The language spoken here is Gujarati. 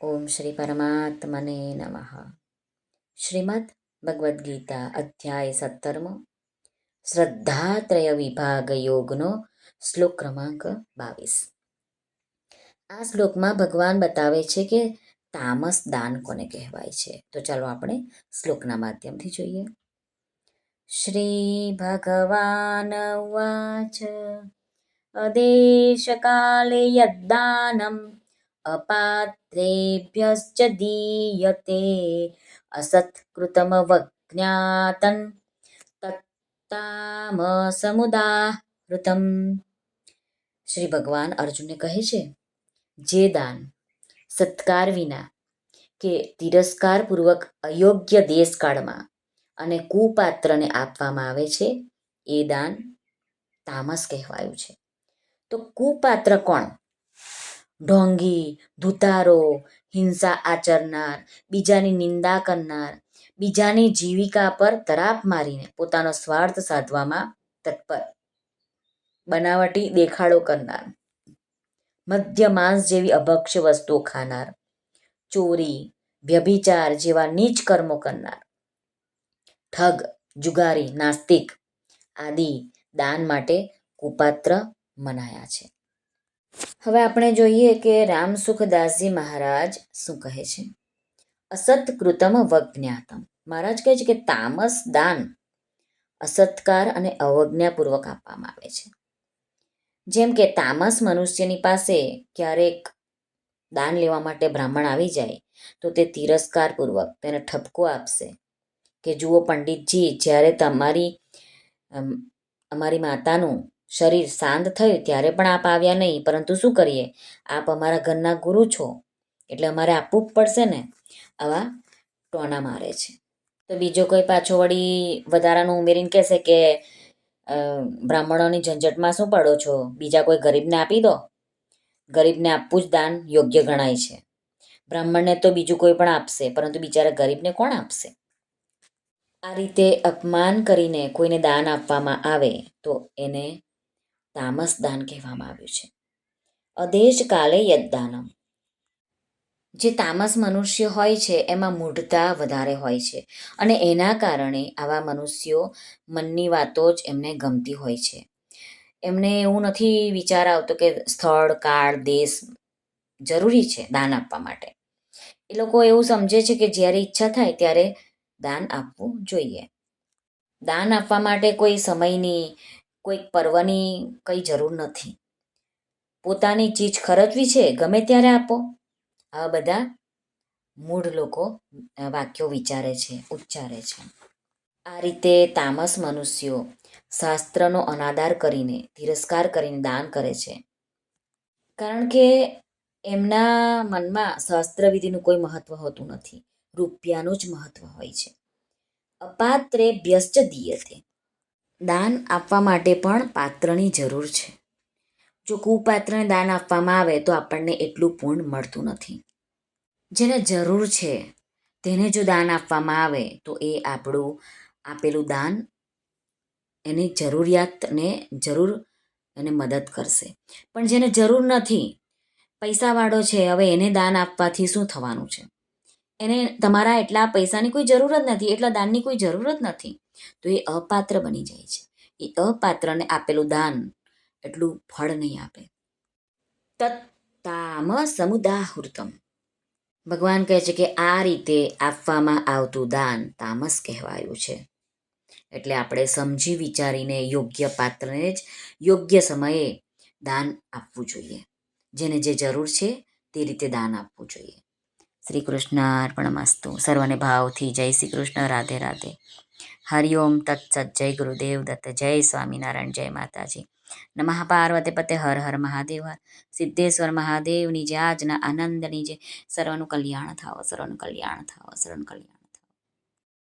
ઓમ શ્રી પરમાત્મને નમઃ. શ્રીમદ ભગવદ્ ગીતા અધ્યાય 17 શ્રદ્ધાત્રય વિભાગ યોગનો શ્લોક ક્રમાંક 22. આ શ્લોકમાં ભગવાન બતાવે છે કે તામસ દાન કોને કહેવાય છે. તો ચાલો આપણે શ્લોકના માધ્યમથી જોઈએ. શ્રી ભગવાન ઉવાચ અદેશ કાલે યદ્દાનમ અપાત્રેભ્યશ્ચ દીયતે અસત્કૃતમવજ્ઞાતં તત્તામસમુદાહૃતમ. શ્રી ભગવાન અર્જુનને કહે છે, જે દાન સત્કાર વિના કે તિરસ્કારપૂર્વક અયોગ્ય દેશકાળમાં અને કુપાત્રને આપવામાં આવે છે એ દાન તામસ કહેવાયું છે. તો કુપાત્ર કોણ? ઢોંગી, ધુતારો, હિંસા આચરનાર, બીજાની નિંદા કરનાર, બીજાની જીવિકા પર તરાપ મારીને પોતાનો સ્વાર્થ સાધવામાં તત્પર, બનાવટી દેખાડો કરનાર, મદ્ય માંસ જેવી અભક્ષ્ય વસ્તુઓ ખાનાર, ચોરી, વ્યભિચાર જેવા નીચ કર્મો કરનાર, ઠગ, જુગારી, નાસ્તિક આદિ દાન માટે કુપાત્ર મનાયા છે. હવે આપણે જોઈએ કે રામસુખદાસજી મહારાજ શું કહે છે. અસત્કૃતમ વજ્ઞાતમ. મહારાજ કહે છે કે તામસ દાન અસત્કાર અને અવજ્ઞાપૂર્વક આપવામાં આવે છે. જેમ કે તામસ મનુષ્યની પાસે ક્યારેક દાન લેવા માટે બ્રાહ્મણ આવી જાય તો તે તિરસ્કારપૂર્વક તેને ઠપકો આપશે કે જુઓ પંડિતજી, જ્યારે અમારી માતાનું શરીર શાંત થયું ત્યારે પણ આપ આવ્યા નહીં, પરંતુ શું કરીએ, આપ અમારા ઘરના ગુરુ છો એટલે અમારે આપવું જ પડશે ને. આવા ટોના મારે છે. તો બીજો કોઈ પાછો વળી વધારાનું ઉમેરીને કહેશે કે બ્રાહ્મણોની ઝંઝટમાં શું પડો છો, બીજા કોઈ ગરીબને આપી દો. ગરીબને આપવું જ દાન યોગ્ય ગણાય છે. બ્રાહ્મણને તો બીજું કોઈ પણ આપશે, પરંતુ બિચારા ગરીબને કોણ આપશે? આ રીતે અપમાન કરીને કોઈને દાન આપવામાં આવે તો એને તામસ દાન કહેવામાં આવ્યું છે. અદેશ કાલે યદ્દાનમ. જે તામસ મનુષ્ય હોય છે એમાં મૂઢતા વધારે હોય છે અને એના કારણે આવા મનુષ્યો મનની વાતો જ એમને ગમતી હોય છે. એમને એવું નથી વિચાર આવતો કે સ્થળ, કાળ, દેશ જરૂરી છે દાન આપવા માટે. એ લોકો એવું સમજે છે કે જ્યારે ઈચ્છા થાય ત્યારે દાન આપવું જોઈએ. દાન આપવા માટે કોઈ સમયની, કોઈ પર્વની કંઈ જરૂર નથી. પોતાની ચીજ ખર્ચવી છે, ગમે ત્યારે આપો. આવા બધા મૂઢ લોકો વાક્યો વિચારે છે, ઉચ્ચારે છે. આ રીતે તામસ મનુષ્યો શાસ્ત્રનો અનાદર કરીને, તિરસ્કાર કરીને દાન કરે છે. કારણ કે એમના મનમાં શાસ્ત્રવિધિનું કોઈ મહત્વ હોતું નથી, રૂપિયાનું જ મહત્વ હોય છે. અપાત્રેભ્યશ્ચ દીયતે. દાન આપવા માટે પણ પાત્રની જરૂર છે. જો કુપાત્રને દાન આપવામાં આવે તો આપણને એટલું પૂર્ણ મળતું નથી. જેને જરૂર છે તેને જો દાન આપવામાં આવે તો એ આપણું આપેલું દાન એની જરૂરિયાતને જરૂર એને મદદ કરશે. પણ જેને જરૂર નથી, પૈસાવાળો છે, હવે એને દાન આપવાથી શું થવાનું છે? એને તમારા એટલા પૈસાની કોઈ જરૂર જ નથી, એટલા દાનની કોઈ જરૂર જ નથી. તો એ અપાત્ર બની જાય છે. એ અપાત્રને આપેલું દાન એટલું ફળ નહીં આપે. તત્તામ સમુદાહૃતમ. ભગવાન કહે છે કે આ રીતે આપવામાં આવતું દાન તામસ કહેવાયું છે. એટલે આપણે સમજી વિચારીને યોગ્ય પાત્રને જ યોગ્ય સમયે દાન આપવું જોઈએ. જેને જે જરૂર છે તે રીતે દાન આપવું જોઈએ. શ્રી કૃષ્ણ અર્પણમસ્તુ. સર્વને ભાવથી જય શ્રી કૃષ્ણ. રાધે રાધે. હરિઓમ તત્સત. જય ગુરુદેવ દત્ત. જય સ્વામિનારાયણ. જય માતાજી. નમઃ પાર્વતી પતે. હર હર મહાદેવ. હર સિદ્ધેશ્વર મહાદેવની જય. આજના આનંદની જય. સર્વનું કલ્યાણ થાવ, સર્વનું કલ્યાણ થાવ, સર્વનું કલ્યાણ.